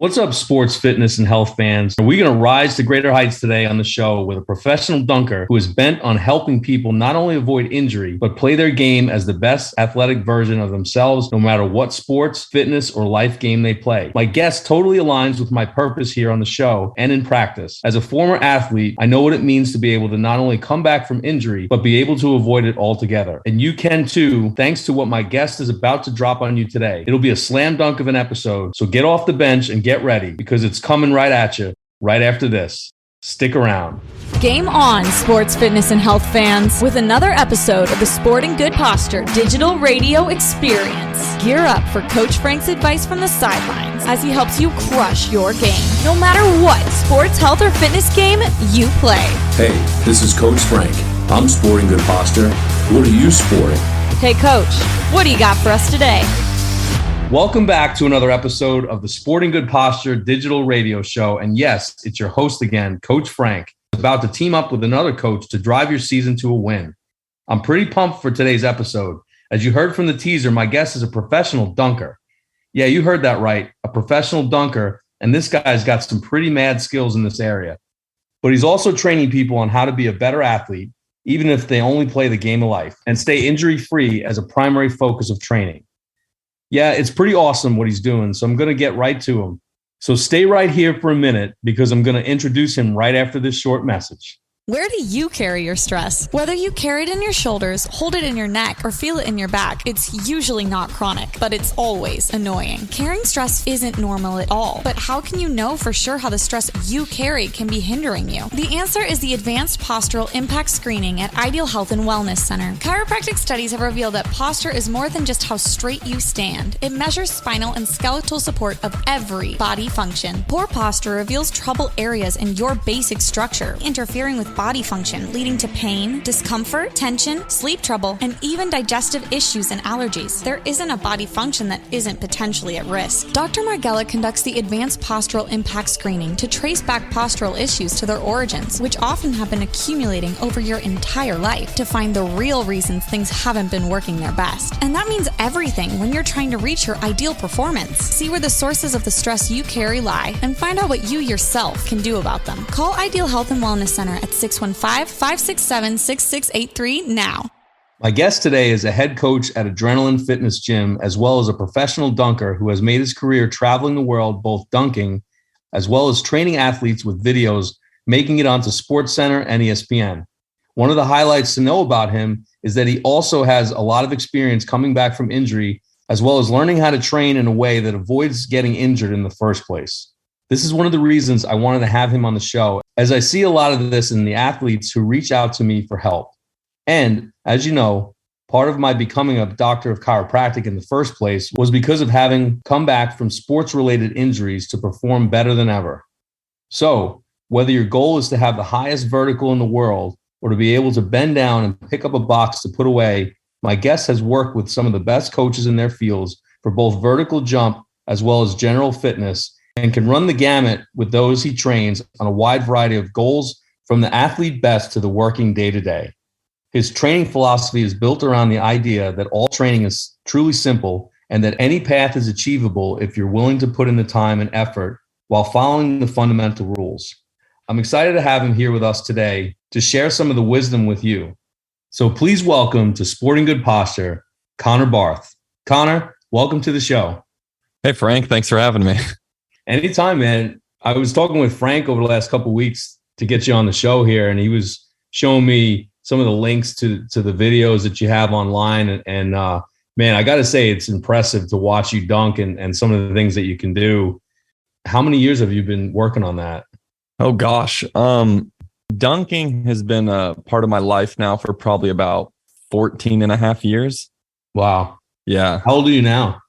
What's up, sports, fitness, and health fans? We're going to rise to greater heights today on the show with a professional dunker who is bent on helping people not only avoid injury, but play their game as the best athletic version of themselves, no matter what sports, fitness, or life game they play. My guest totally aligns with my purpose here on the show and in practice. As a former athlete, I know what it means to be able to not only come back from injury, but be able to avoid it altogether. And you can too, thanks to what my guest is about to drop on you today. It'll be a slam dunk of an episode, so get off the bench and get ready because it's coming right at you right after this. Stick around. Game on, sports, fitness, and health fans, with another episode of the Sporting Good Posture Digital Radio Experience. Gear up for Coach Frank's advice from the sidelines as he helps you crush your game, no matter what sports, health, or fitness game you play. Hey, this is Coach Frank. I'm sporting good posture. What are you sporting? Hey, Coach, what do you got for us today? Welcome back to another episode of the Sporting Good Posture Digital Radio Show. And yes, it's your host again, Coach Frank, about to team up with another coach to drive your season to a win. I'm pretty pumped for today's episode. As you heard from the teaser, my guest is a professional dunker. Yeah, you heard that right, a professional dunker. And this guy's got some pretty mad skills in this area. But he's also training people on how to be a better athlete, even if they only play the game of life, and stay injury-free as a primary focus of training. Yeah, it's pretty awesome what he's doing, so I'm going to get right to him. So stay right here for a minute because I'm going to introduce him right after this short message. Where do you carry your stress? Whether you carry it in your shoulders, hold it in your neck, or feel it in your back, it's usually not chronic, but it's always annoying. Carrying stress isn't normal at all, but how can you know for sure how the stress you carry can be hindering you? The answer is the Advanced Postural Impact Screening at Ideal Health and Wellness Center. Chiropractic studies have revealed that posture is more than just how straight you stand. It measures spinal and skeletal support of every body function. Poor posture reveals trouble areas in your basic structure, interfering with body function, leading to pain, discomfort, tension, sleep trouble, and even digestive issues and allergies. There isn't a body function that isn't potentially at risk. Dr. Margella conducts the Advanced Postural Impact Screening to trace back postural issues to their origins, which often have been accumulating over your entire life, to find the real reasons things haven't been working their best. And that means everything when you're trying to reach your ideal performance. See where the sources of the stress you carry lie and find out what you yourself can do about them. Call Ideal Health and Wellness Center at 615-567-6683 now. My guest today is a head coach at Adrenaline Fitness Gym, as well as a professional dunker who has made his career traveling the world, both dunking as well as training athletes with videos, making it onto SportsCenter and ESPN. One of the highlights to know about him is that he also has a lot of experience coming back from injury, as well as learning how to train in a way that avoids getting injured in the first place. This is one of the reasons I wanted to have him on the show, as I see a lot of this in the athletes who reach out to me for help. And as you know, part of my becoming a doctor of chiropractic in the first place was because of having come back from sports-related injuries to perform better than ever. So whether your goal is to have the highest vertical in the world or to be able to bend down and pick up a box to put away, my guest has worked with some of the best coaches in their fields for both vertical jump as well as general fitness, and can run the gamut with those he trains on a wide variety of goals, from the athlete best to the working day-to-day. His training philosophy is built around the idea that all training is truly simple and that any path is achievable if you're willing to put in the time and effort while following the fundamental rules. I'm excited to have him here with us today to share some of the wisdom with you. So please welcome to Sporting Good Posture, Connor Barth. Connor, welcome to the show. Hey, Frank. Thanks for having me. Anytime, man. I was talking with Frank over the last couple of weeks to get you on the show here, and he was showing me some of the links to the videos that you have online. And man, I got to say, it's impressive to watch you dunk and some of the things that you can do. How many years have you been working on that? Oh, gosh. Dunking has been a part of my life now for probably about 14 and a half years. Wow. Yeah. How old are you now?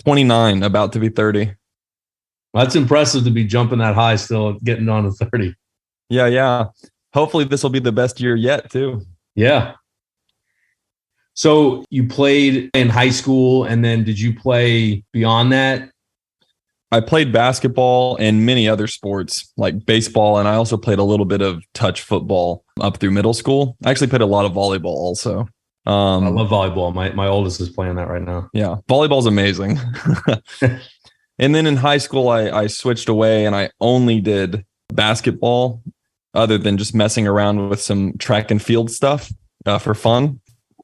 29, about to be 30. That's impressive to be jumping that high still, getting on to 30. Yeah. Hopefully this will be the best year yet, too. Yeah. So you played in high school, and then did you play beyond that? I played basketball and many other sports like baseball, and I also played a little bit of touch football up through middle school. I actually played a lot of volleyball also. I love volleyball. My oldest is playing that right now. Yeah, volleyball's amazing. And then in high school, I switched away and I only did basketball other than just messing around with some track and field stuff for fun.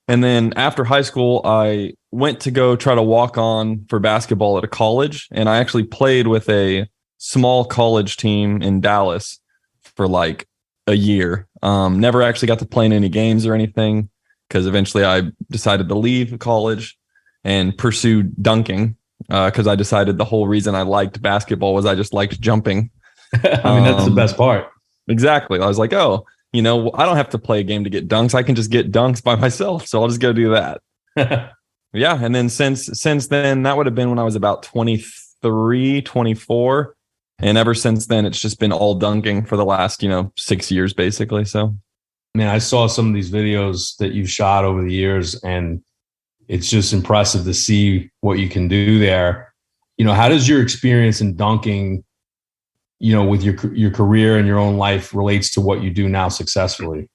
And then after high school, I went to go try to walk on for basketball at a college. And I actually played with a small college team in Dallas for like a year. Never actually got to play in any games or anything because eventually I decided to leave college and pursue dunking because I decided the whole reason I liked basketball was I just liked jumping. I mean, that's the best part. Exactly. I was like, oh, I don't have to play a game to get dunks. I can just get dunks by myself. So I'll just go do that. Yeah. And then since then, that would have been when I was about 23, 24. And ever since then, it's just been all dunking for the last, 6 years, basically. So, man, I saw some of these videos that you've shot over the years, and it's just impressive to see what you can do there. How does your experience in dunking, with your career and your own life relates to what you do now successfully?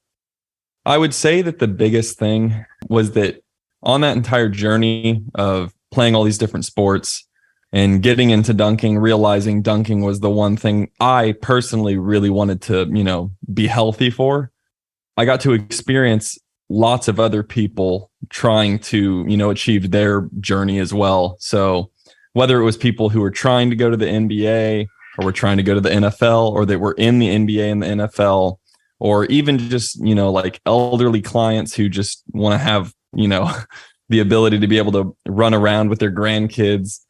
I would say that the biggest thing was that on that entire journey of playing all these different sports and getting into dunking, realizing dunking was the one thing I personally really wanted to, be healthy for. I got to experience lots of other people trying to, achieve their journey as well. So whether it was people who were trying to go to the NBA or were trying to go to the NFL, or that were in the NBA and the NFL, or even just, like elderly clients who just want to have, the ability to be able to run around with their grandkids.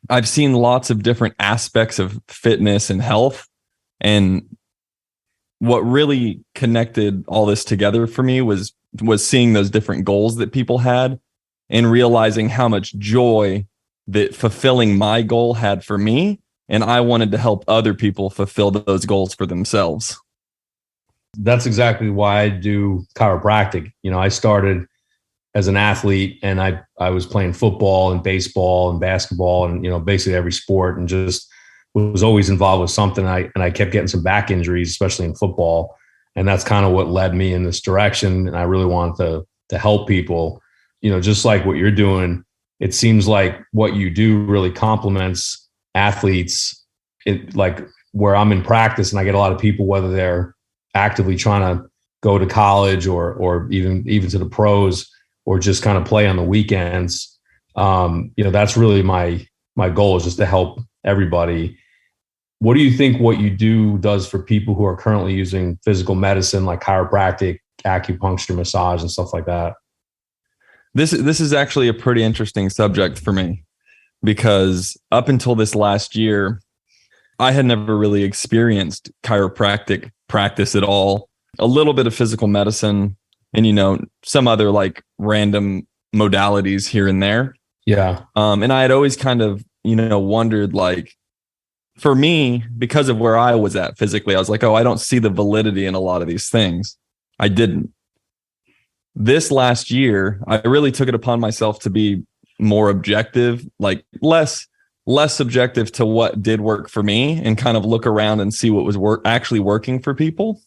I've seen lots of different aspects of fitness and health. And what really connected all this together for me was seeing those different goals that people had and realizing how much joy that fulfilling my goal had for me. And I wanted to help other people fulfill those goals for themselves. That's exactly why I do chiropractic. I started as an athlete, and I was playing football and baseball and basketball and, basically every sport, and just was always involved with something. And I kept getting some back injuries, especially in football. And that's kind of what led me in this direction. And I really wanted to help people, just like what you're doing. It seems like what you do really complements athletes. Like where I'm in practice and I get a lot of people, whether they're actively trying to go to college or even to the pros, or just kind of play on the weekends. That's really my goal, is just to help everybody. What do you think what you do does for people who are currently using physical medicine, like chiropractic, acupuncture, massage, and stuff like that? This is actually a pretty interesting subject for me, because up until this last year, I had never really experienced chiropractic practice at all. A little bit of physical medicine and, some other like random modalities here and there. Yeah. And I had always kind of, wondered, like, for me, because of where I was at physically, I was like, oh, I don't see the validity in a lot of these things. I didn't. This last year, I really took it upon myself to be more objective, like less subjective to what did work for me, and kind of look around and see what was actually working for people.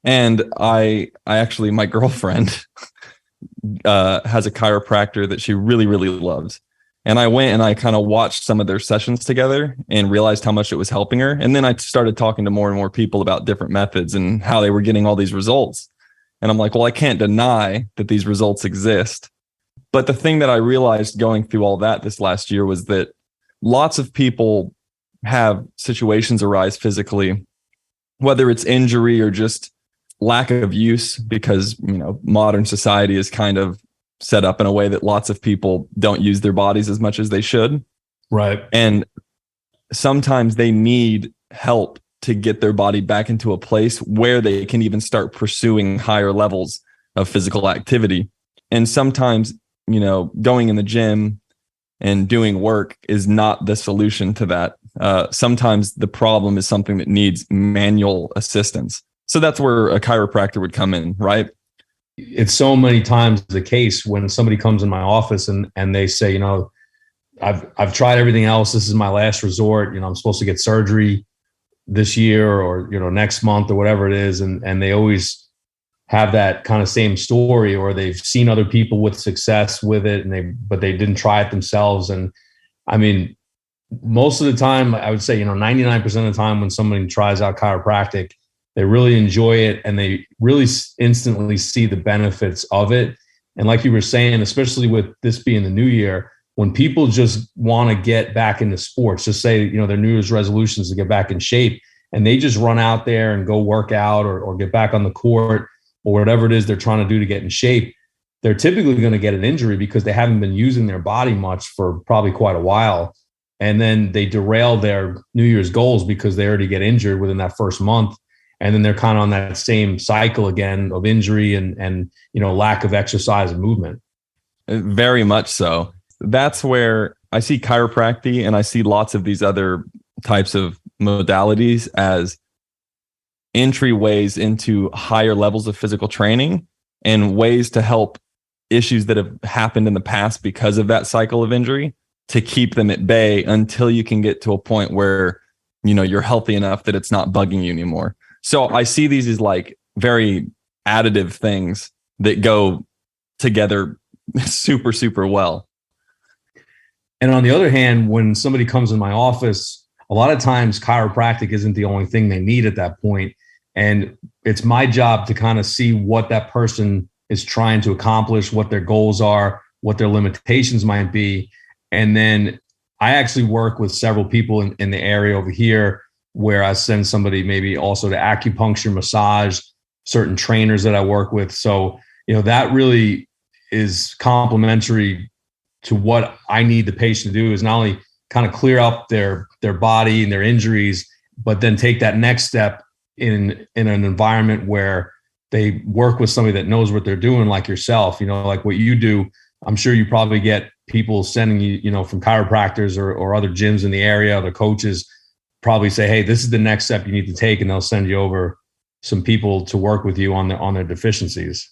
And I actually, my girlfriend has a chiropractor that she really, really loves. And I went and I kind of watched some of their sessions together and realized how much it was helping her. And then I started talking to more and more people about different methods and how they were getting all these results. And I'm like, well, I can't deny that these results exist. But the thing that I realized going through all that this last year was that lots of people have situations arise physically, whether it's injury or just lack of use, because, modern society is kind of set up in a way that lots of people don't use their bodies as much as they should. Right. And sometimes they need help to get their body back into a place where they can even start pursuing higher levels of physical activity. And sometimes, going in the gym and doing work is not the solution to that. Sometimes the problem is something that needs manual assistance. So that's where a chiropractor would come in, right? It's so many times the case when somebody comes in my office and they say, I've tried everything else. This is my last resort. I'm supposed to get surgery this year or, next month or whatever it is. And they always have that kind of same story, or they've seen other people with success with it but they didn't try it themselves. And I mean, most of the time, I would say, 99% of the time when somebody tries out chiropractic, they really enjoy it and they really instantly see the benefits of it. And like you were saying, especially with this being the new year, when people just want to get back into sports, just say, their New Year's resolutions to get back in shape, and they just run out there and go work out or get back on the court or whatever it is they're trying to do to get in shape, they're typically going to get an injury because they haven't been using their body much for probably quite a while. And then they derail their New Year's goals because they already get injured within that first month. And then they're kind of on that same cycle again of injury and lack of exercise and movement. Very much so. That's where I see chiropractic and I see lots of these other types of modalities as entryways into higher levels of physical training and ways to help issues that have happened in the past because of that cycle of injury to keep them at bay until you can get to a point where, you're healthy enough that it's not bugging you anymore. So I see these as like very additive things that go together super, super well. And on the other hand, when somebody comes in my office, a lot of times chiropractic isn't the only thing they need at that point. And it's my job to kind of see what that person is trying to accomplish, what their goals are, what their limitations might be. And then I actually work with several people in the area over here where I send somebody maybe also to acupuncture, massage, certain trainers that I work with. So, that really is complementary to what I need the patient to do, is not only kind of clear up their body and their injuries, but then take that next step in an environment where they work with somebody that knows what they're doing, like yourself, like what you do. I'm sure you probably get people sending you, from chiropractors or other gyms in the area, other coaches probably say, hey, this is the next step you need to take. And they'll send you over some people to work with you on their deficiencies.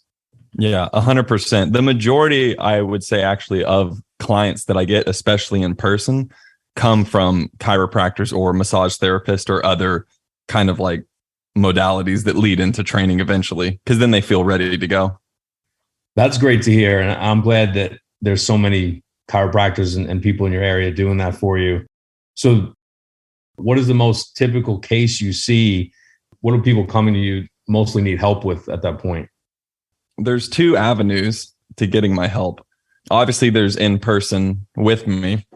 Yeah, 100%. The majority, I would say, actually, of clients that I get, especially in person, come from chiropractors or massage therapists or other kind of like modalities that lead into training eventually, because then they feel ready to go. That's great to hear. And I'm glad that there's so many chiropractors and people in your area doing that for you. So what is the most typical case you see? What do people coming to you mostly need help with at that point? There's two avenues to getting my help. Obviously, there's in person with me.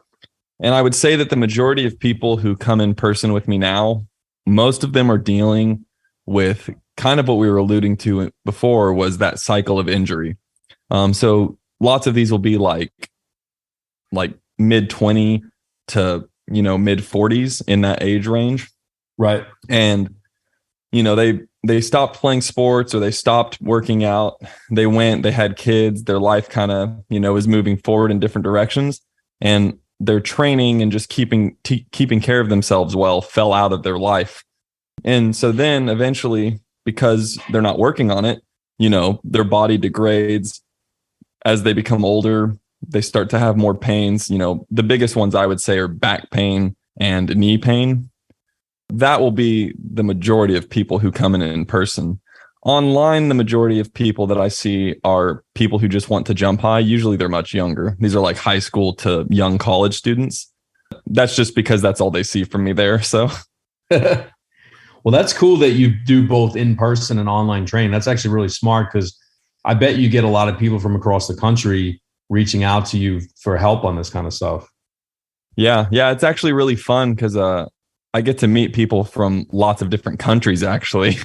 And I would say that the majority of people who come in person with me now, most of them are dealing with kind of what we were alluding to before, was that cycle of injury. So lots of these will be like mid 20 to, mid 40s in that age range. Right. And, they stopped playing sports or they stopped working out. They had kids, their life kind of, is moving forward in different directions, and their training and just keeping care of themselves well fell out of their life. And so then eventually, because they're not working on it, their body degrades. As they become older, they start to have more pains. The biggest ones I would say are back pain and knee pain. That will be the majority of people who come in person. Online, the majority of people that I see are people who just want to jump high. Usually they're much younger. These are like high school to young college students. That's just because that's all they see from me there. So, well, that's cool that you do both in person and online training. That's actually really smart, because I bet you get a lot of people from across the country reaching out to you for help on this kind of stuff. Yeah. It's actually really fun because I get to meet people from lots of different countries, actually.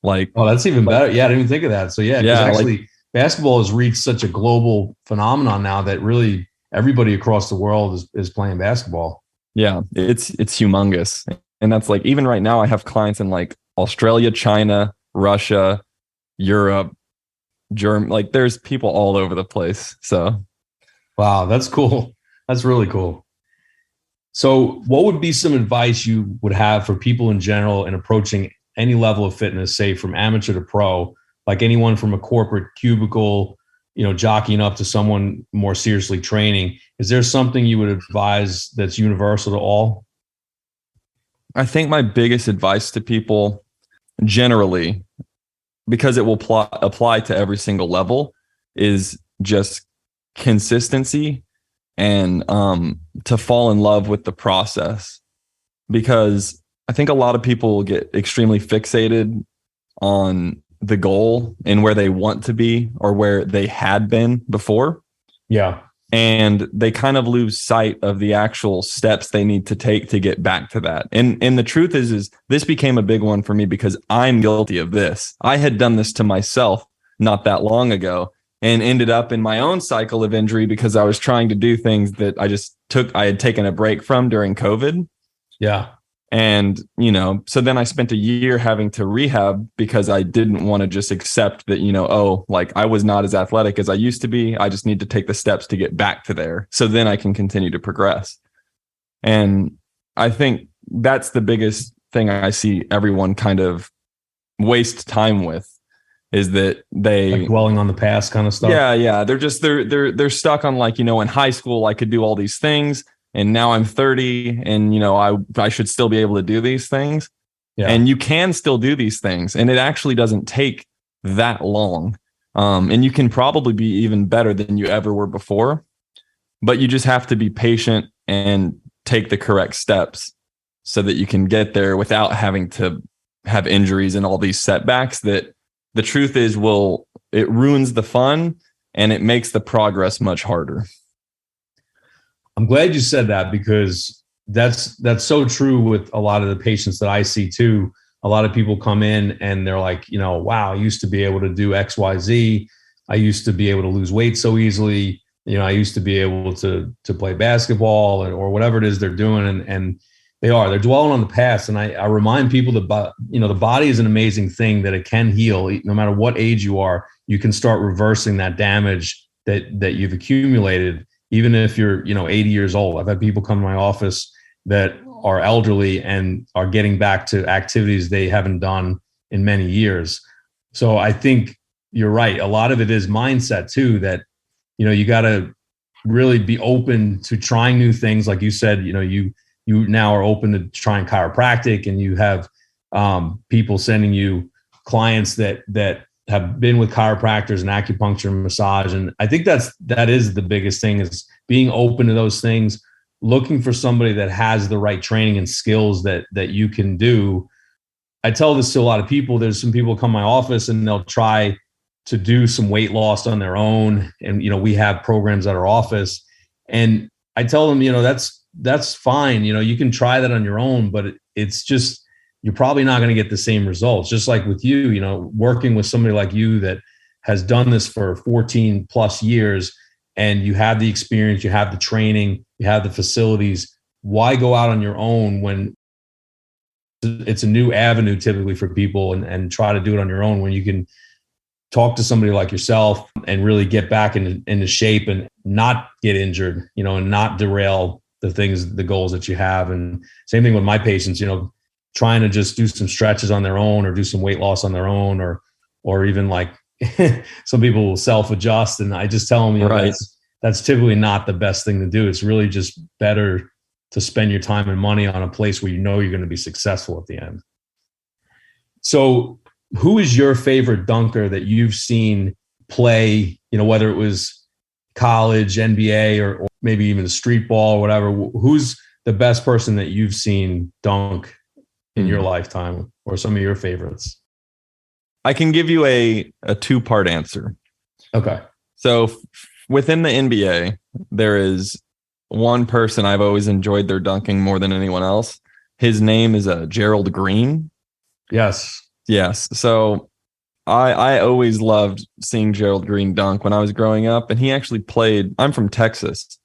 Oh, that's even better. Yeah, I didn't even think of that. So yeah, actually basketball has reached such a global phenomenon now that really everybody across the world is playing basketball. Yeah, it's humongous. And that's like, even right now I have clients in like Australia, China, Russia, Europe, Germany. Like there's people all over the place. So wow, that's cool. That's really cool. So what would be some advice you would have for people in general in approaching any level of fitness, say from amateur to pro, like anyone from a corporate cubicle, jockeying up to someone more seriously training? Is there something you would advise that's universal to all? I think my biggest advice to people generally, because it will apply to every single level, is just consistency and to fall in love with the process, because I think a lot of people get extremely fixated on the goal and where they want to be or where they had been before. Yeah. And they kind of lose sight of the actual steps they need to take to get back to that. And the truth is this became a big one for me because I'm guilty of this. I had done this to myself not that long ago and ended up in my own cycle of injury because I was trying to do things that I had taken a break from during COVID. Yeah. And, so then I spent a year having to rehab because I didn't want to just accept that, I was not as athletic as I used to be. I just need to take the steps to get back to there. So then I can continue to progress. And I think that's the biggest thing I see everyone kind of waste time with, is that they like dwelling on the past kind of stuff. Yeah. They're stuck on in high school, I could do all these things. And now I'm 30 and, I should still be able to do these things. Yeah. And you can still do these things. And it actually doesn't take that long. And you can probably be even better than you ever were before. But you just have to be patient and take the correct steps so that you can get there without having to have injuries and all these setbacks that the truth is it ruins the fun and it makes the progress much harder. I'm glad you said that, because that's so true with a lot of the patients that I see too. A lot of people come in and they're like, wow, I used to be able to do X, Y, Z. I used to be able to lose weight so easily. I used to be able to play basketball or whatever it is they're doing. And they're dwelling on the past. And I remind people that, the body is an amazing thing, that it can heal. No matter what age you are, you can start reversing that damage that you've accumulated. Even if you're, 80 years old. I've had people come to my office that are elderly and are getting back to activities they haven't done in many years. So I think you're right. A lot of it is mindset too, that, you got to really be open to trying new things. Like you said, you now are open to trying chiropractic, and you have people sending you clients that have been with chiropractors and acupuncture and massage. And I think that is the biggest thing, is being open to those things, looking for somebody that has the right training and skills that you can do. I tell this to a lot of people. There's some people come to my office and they'll try to do some weight loss on their own. And, we have programs at our office, and I tell them, that's fine. You can try that on your own, but it's just, you're probably not going to get the same results. Just like with you, working with somebody like you that has done this for 14 plus years, and you have the experience, you have the training, you have the facilities. Why go out on your own when it's a new avenue typically for people, and try to do it on your own when you can talk to somebody like yourself and really get back into shape and not get injured, and not derail the goals that you have. And same thing with my patients, trying to just do some stretches on their own, or do some weight loss on their own, or even like some people will self-adjust. And I just tell them, right, that's typically not the best thing to do. It's really just better to spend your time and money on a place where you're going to be successful at the end. So who is your favorite dunker that you've seen play, whether it was college, NBA, or maybe even the street ball or whatever? Who's the best person that you've seen dunk in your lifetime, or some of your favorites? I can give you a two-part answer. Okay. So within the NBA, there is one person I've always enjoyed their dunking more than anyone else. His name is Gerald Green. Yes. So I always loved seeing Gerald Green dunk when I was growing up. And he actually played, I'm from Texas,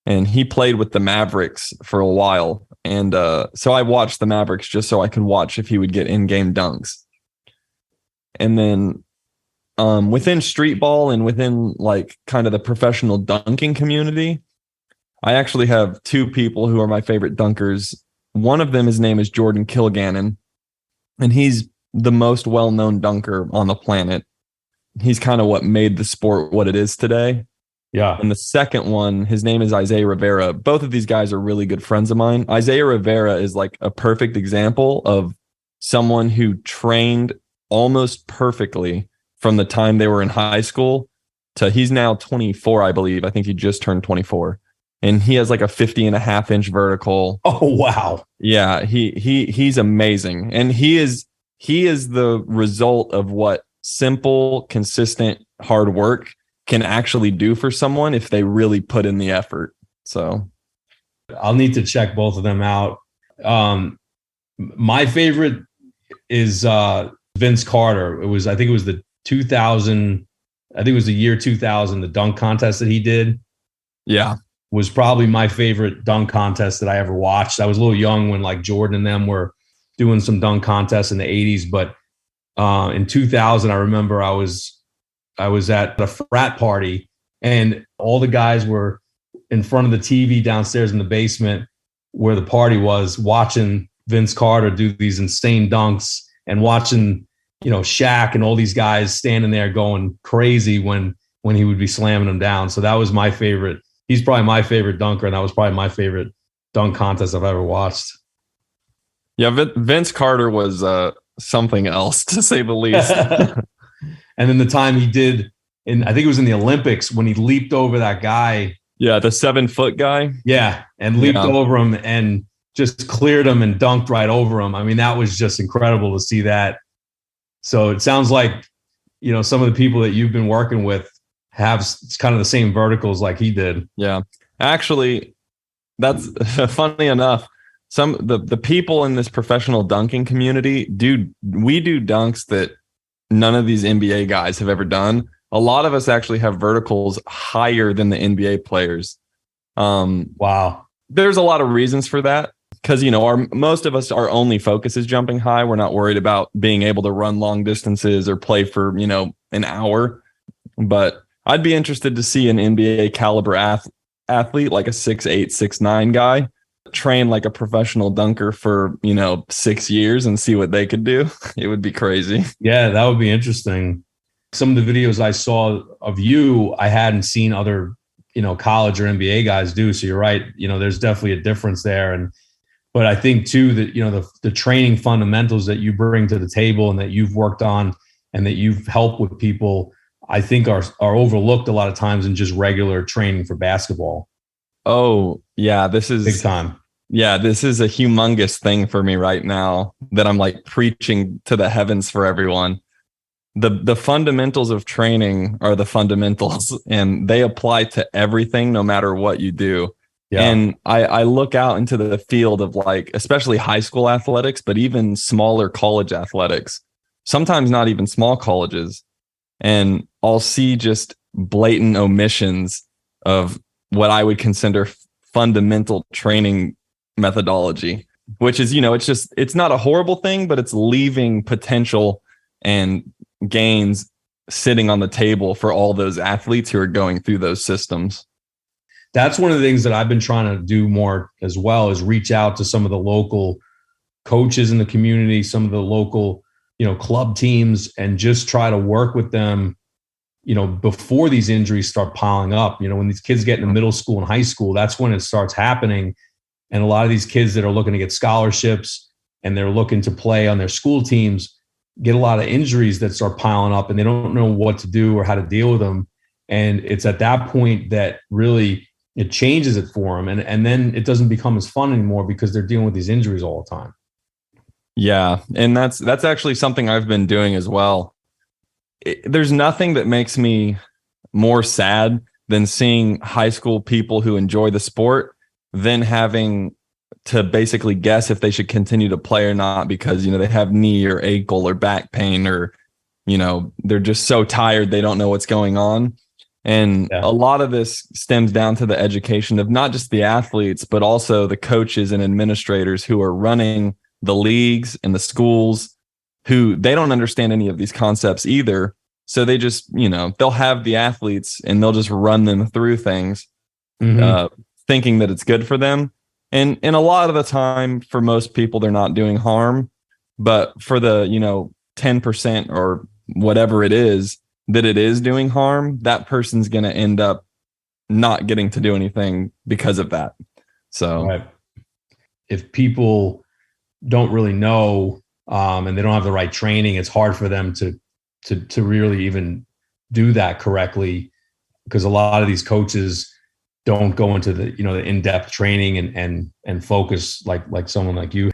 and he played with the Mavericks for a while. And so I watched the Mavericks just so I could watch if he would get in-game dunks. And then within street ball and within like kind of the professional dunking community, I actually have two people who are my favorite dunkers. One of them, his name is Jordan Kilgannon, and he's the most well-known dunker on the planet. He's kind of what made the sport what it is today. Yeah. And the second one, his name is Isaiah Rivera. Both of these guys are really good friends of mine. Isaiah Rivera is like a perfect example of someone who trained almost perfectly from the time they were in high school to he's now 24, I believe. I think he just turned 24. and he has like a 50.5-inch vertical. Oh, wow. Yeah, he's amazing. And he is the result of what simple, consistent, hard work can actually do for someone if they really put in the effort. So I'll need to check both of them out. My favorite is Vince Carter. I think it was the 2000, I think it was the year 2000, the dunk contest that he did. Yeah. Was probably my favorite dunk contest that I ever watched. I was a little young when like Jordan and them were doing some dunk contests in the 80s, but in 2000, I remember I was at a frat party and all the guys were in front of the TV downstairs in the basement where the party was, watching Vince Carter do these insane dunks and watching, Shaq and all these guys standing there going crazy when he would be slamming them down. So that was my favorite. He's probably my favorite dunker, and that was probably my favorite dunk contest I've ever watched. Yeah, Vince Carter was something else, to say the least. And then the time he did, I think it was in the Olympics, when he leaped over that guy. Yeah, the 7-foot guy. Yeah, and leaped over him and just cleared him and dunked right over him. I mean, that was just incredible to see that. So it sounds like, some of the people that you've been working with have kind of the same verticals like he did. Yeah. Actually, that's funny enough. The people in this professional dunking community we do dunks that none of these NBA guys have ever done. A lot of us actually have verticals higher than the NBA players. Wow. There's a lot of reasons for that. Because, most of us, our only focus is jumping high. We're not worried about being able to run long distances or play for, an hour. But I'd be interested to see an NBA caliber athlete, like a 6'8", 6'9" guy, train like a professional dunker for, 6 years and see what they could do. It would be crazy. Yeah, that would be interesting. Some of the videos I saw of you, I hadn't seen other, college or NBA guys do. So you're right. There's definitely a difference there. But I think too that, the training fundamentals that you bring to the table and that you've worked on and that you've helped with people, I think are overlooked a lot of times in just regular training for basketball. Oh, yeah. This is big time. Yeah, this is a humongous thing for me right now that I'm like preaching to the heavens for everyone. The fundamentals of training are the fundamentals, and they apply to everything, no matter what you do. Yeah. And I look out into the field of like, especially high school athletics, but even smaller college athletics, sometimes not even small colleges. And I'll see just blatant omissions of what I would consider fundamental training methodology, which is, it's not a horrible thing, but it's leaving potential and gains sitting on the table for all those athletes who are going through those systems. That's one of the things that I've been trying to do more as well, is reach out to some of the local coaches in the community, some of the local, club teams, and just try to work with them, before these injuries start piling up. When these kids get into middle school and high school, that's when it starts happening. And a lot of these kids that are looking to get scholarships and they're looking to play on their school teams get a lot of injuries that start piling up, and they don't know what to do or how to deal with them. And it's at that point that really it changes it for them. And then it doesn't become as fun anymore because they're dealing with these injuries all the time. Yeah. And that's actually something I've been doing as well. There's nothing that makes me more sad than seeing high school people who enjoy the sport then having to basically guess if they should continue to play or not because, they have knee or ankle or back pain, or, they're just so tired they don't know what's going on. And a lot of this stems down to the education of not just the athletes, but also the coaches and administrators who are running the leagues and the schools, who they don't understand any of these concepts either. So they just, they'll have the athletes and they'll just run them through things, thinking that it's good for them. And a lot of the time, for most people, they're not doing harm. But for the, 10% or whatever it is that it is doing harm, that person's going to end up not getting to do anything because of that. So right. If people don't really know and they don't have the right training, it's hard for them to really even do that correctly, because a lot of these coaches don't go into the, the in-depth training and focus like someone like you.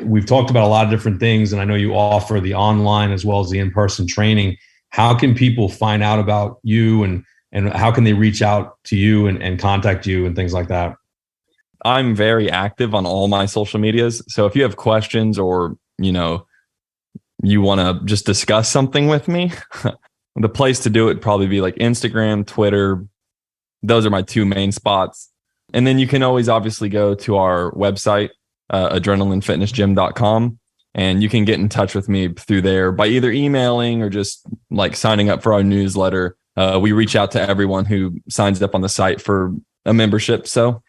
We've talked about a lot of different things, and I know you offer the online as well as the in-person training. How can people find out about you, and how can they reach out to you and contact you and things like that? I'm very active on all my social medias. So if you have questions or, you want to just discuss something with me, the place to do it would probably be like Instagram, Twitter. Those are my two main spots. And then you can always obviously go to our website, adrenalinefitnessgym.com, and you can get in touch with me through there by either emailing or just like signing up for our newsletter. We reach out to everyone who signs up on the site for a membership. So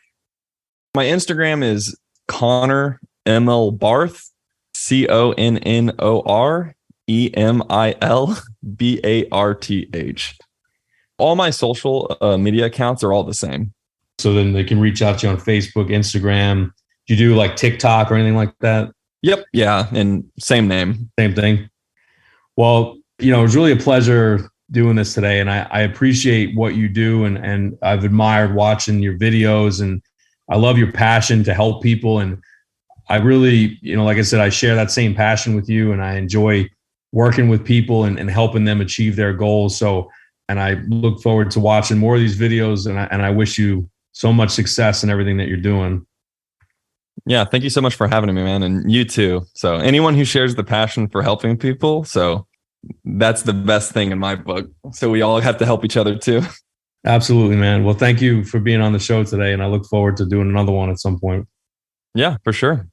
my Instagram is Connor ML Barth, ConnorEmilBarth. All my social media accounts are all the same. So then they can reach out to you on Facebook, Instagram. Do you do like TikTok or anything like that? Yep. Yeah. And same name. Same thing. Well, it was really a pleasure doing this today. And I appreciate what you do. And I've admired watching your videos, and I love your passion to help people. And I really, like I said, I share that same passion with you, and I enjoy working with people and helping them achieve their goals. So, and I look forward to watching more of these videos, and I wish you so much success in everything that you're doing. Yeah. Thank you so much for having me, man. And you too. So anyone who shares the passion for helping people. So that's the best thing in my book. So we all have to help each other too. Absolutely, man. Well, thank you for being on the show today, and I look forward to doing another one at some point. Yeah, for sure.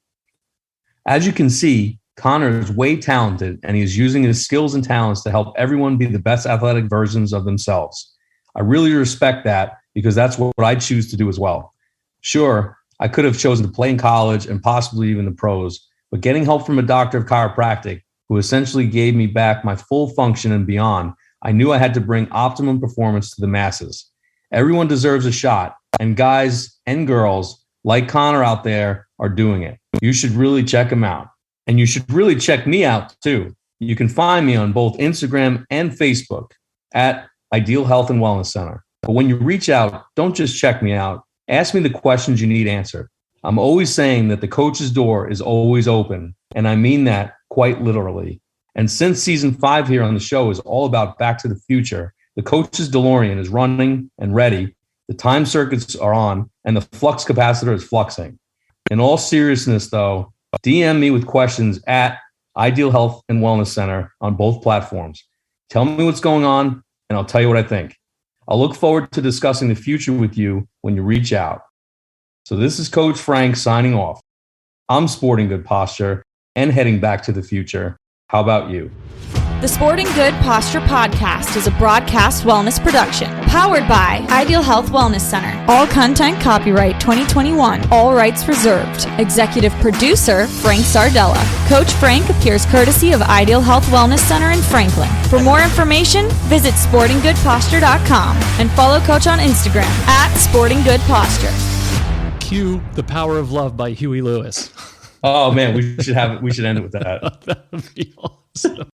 As you can see, Connor is way talented, and he is using his skills and talents to help everyone be the best athletic versions of themselves. I really respect that, because that's what I choose to do as well. Sure, I could have chosen to play in college and possibly even the pros, but getting help from a doctor of chiropractic who essentially gave me back my full function and beyond, I knew I had to bring optimum performance to the masses. Everyone deserves a shot, and guys and girls like Connor out there are doing it. You should really check him out. And you should really check me out too. You can find me on both Instagram and Facebook at Ideal Health and Wellness Center. But when you reach out, don't just check me out. Ask me the questions you need answered. I'm always saying that the coach's door is always open, and I mean that quite literally. And since season 5 here on the show is all about Back to the Future, the coach's DeLorean is running and ready. The time circuits are on, and the flux capacitor is fluxing. In all seriousness, though, DM me with questions at Ideal Health and Wellness Center on both platforms. Tell me what's going on, and I'll tell you what I think. I'll look forward to discussing the future with you when you reach out. So this is Coach Frank signing off. I'm sporting good posture and heading back to the future. How about you? The Sporting Good Posture Podcast is a broadcast wellness production powered by Ideal Health Wellness Center. All content copyright 2021. All rights reserved. Executive producer Frank Sardella. Coach Frank appears courtesy of Ideal Health Wellness Center in Franklin. For more information, visit sportinggoodposture.com and follow Coach on Instagram at sportinggoodposture. Cue The Power of Love by Huey Lewis. Oh man, we should end it with that. That would be awesome.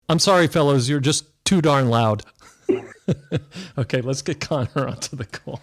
I'm sorry, fellows, you're just too darn loud. Okay, let's get Connor onto the call.